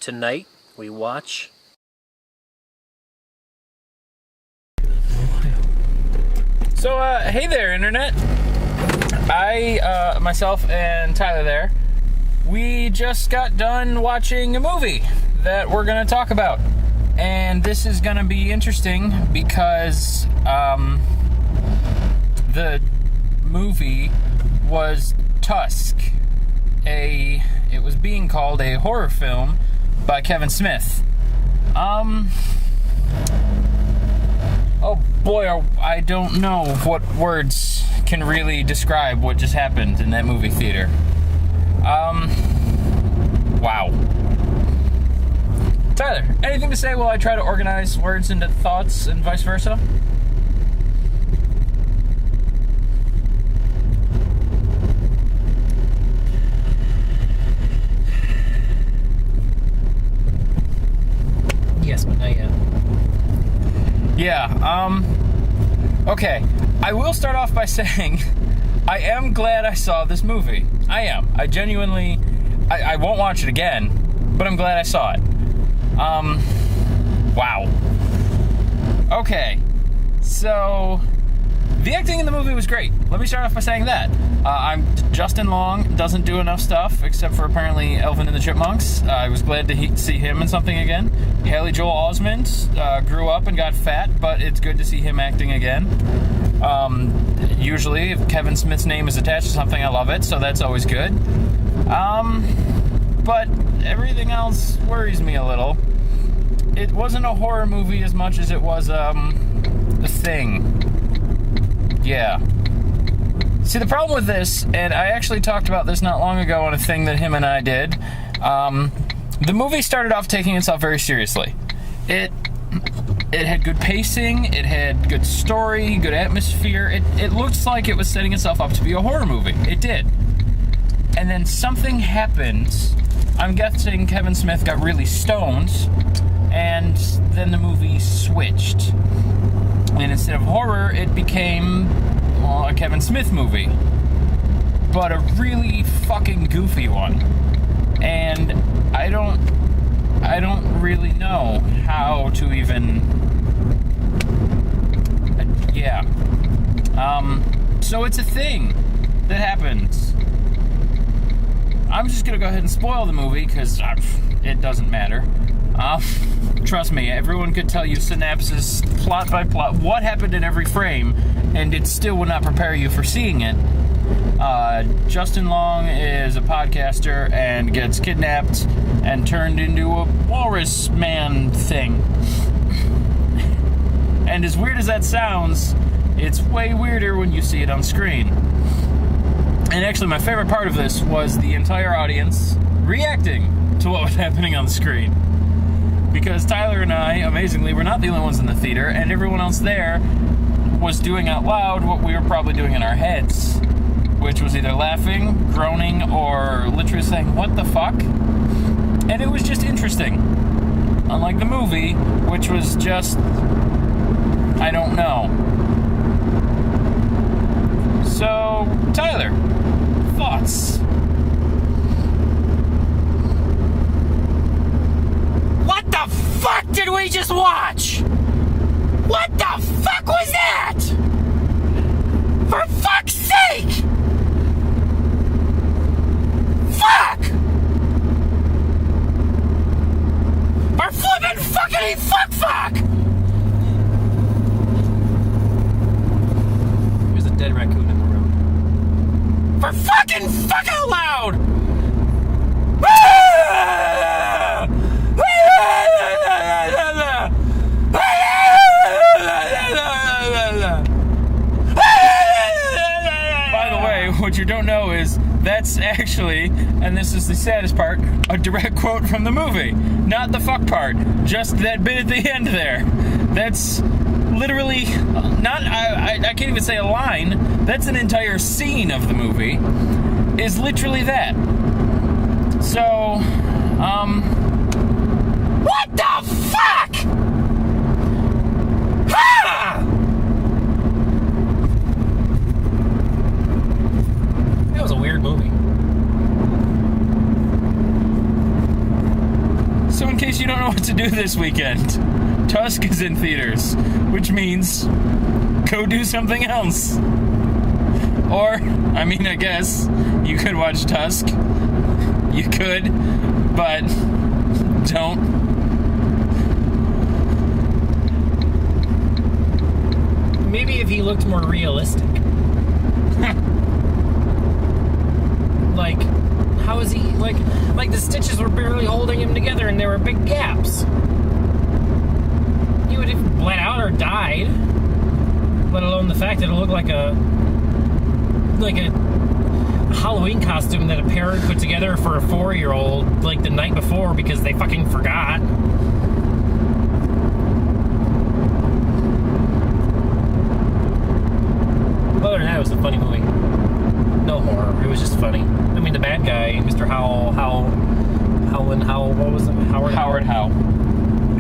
Tonight we watch... So, hey there, Internet. I, myself and Tyler there, we just got done watching a movie that we're going to talk about. And this is going to be interesting because, the movie was Tusk. It was being called a horror film by Kevin Smith. Oh boy, I don't know what words can really describe what just happened in that movie theater. Wow. Tyler, anything to say while I try to organize words into thoughts and vice versa? Yes, but not yet. Yeah, okay. I will start off by saying I am glad I saw this movie. I am. I genuinely... I won't watch it again, but I'm glad I saw it. Wow. Okay. So, the acting in the movie was great. Let me start off by saying that. Justin Long doesn't do enough stuff, except for apparently Alvin and the Chipmunks. I was glad to see him in something again. Haley Joel Osment grew up and got fat, but it's good to see him acting again. Usually, if Kevin Smith's name is attached to something, I love it, so that's always good. But everything else worries me a little. It wasn't a horror movie as much as it was, The Thing. Yeah. See, the problem with this, and I actually talked about this not long ago on a thing that him and I did, the movie started off taking itself very seriously. It had good pacing, it had good story, good atmosphere. It looked like it was setting itself up to be a horror movie. It did. And then something happened. I'm guessing Kevin Smith got really stoned, and then the movie switched. And instead of horror, it became, well, a Kevin Smith movie. But a really fucking goofy one. And I don't really know how to even... Yeah. So it's a thing that happens. I'm just gonna go ahead and spoil the movie, because it doesn't matter. Trust me, everyone could tell you synopsis, plot by plot, what happened in every frame, and it still would not prepare you for seeing it. Justin Long is a podcaster and gets kidnapped and turned into a walrus man thing. And as weird as that sounds, it's way weirder when you see it on screen. And actually, my favorite part of this was the entire audience reacting to what was happening on the screen. Because Tyler and I, amazingly, were not the only ones in the theater, and everyone else there was doing out loud what we were probably doing in our heads, which was either laughing, groaning, or literally saying, "What the fuck?" And it was just interesting. Unlike the movie, which was just... I don't know. So, Tyler, thoughts? What the fuck did we just watch? What the fuck was that? For fuck's sake! Fuck! For flippin' fuckity fuck! There's a dead raccoon in the room. For fucking fuck out loud! By the way, what you don't know is that's actually, and this is the saddest part, a direct quote from the movie. Not the fuck part, just that bit at the end there. That's literally not, I can't even say a line, that's an entire scene of the movie, is literally that. So, what the fuck? Ha! That was a weird movie. to do this weekend. Tusk is in theaters, which means go do something else. Or, I mean, I guess you could watch Tusk. You could, but don't. Maybe if he looked more realistic. Like, how is he, like the stitches were barely holding him together and there were big gaps. He would have bled out or died, let alone the fact that it looked like a Halloween costume that a parent put together for a 4-year-old like the night before because they fucking forgot. Other than that, it was a funny movie. No horror. It was just funny. I mean, the bad guy, Mr. Howell, what was it? Howard Howe.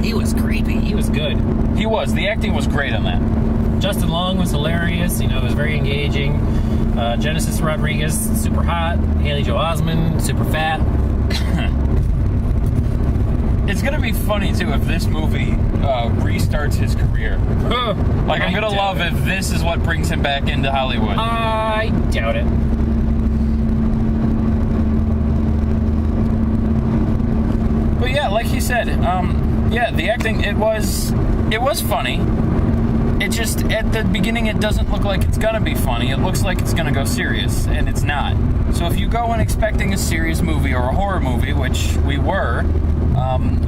He was creepy. He was good. He was. The acting was great on that. Justin Long was hilarious. You know, it was very engaging. Genesis Rodriguez, super hot. Haley Joel Osment, super fat. It's gonna be funny too if this movie restarts his career. Like, I'm gonna love if this is what brings him back into Hollywood. I doubt it. But yeah, like he said, yeah, the acting, it was funny. It just, at the beginning, it doesn't look like it's gonna be funny. It looks like it's gonna go serious, and it's not. So if you go in expecting a serious movie or a horror movie, which we were,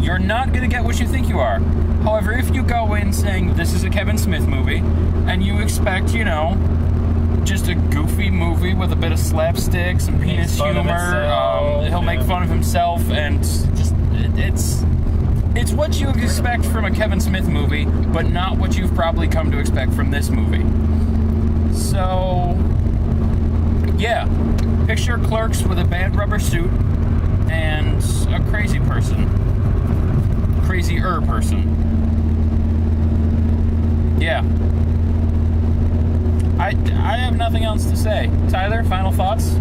you're not gonna get what you think you are. However, if you go in saying this is a Kevin Smith movie, and you expect, you know, just a goofy movie with a bit of slapstick, some penis humor, he'll make fun of himself, and just, it's what you expect from a Kevin Smith movie, but not what you've probably come to expect from this movie. So, yeah. Picture Clerks with a bad rubber suit and a crazy person. Crazier person. Yeah. I have nothing else to say. Tyler, final thoughts?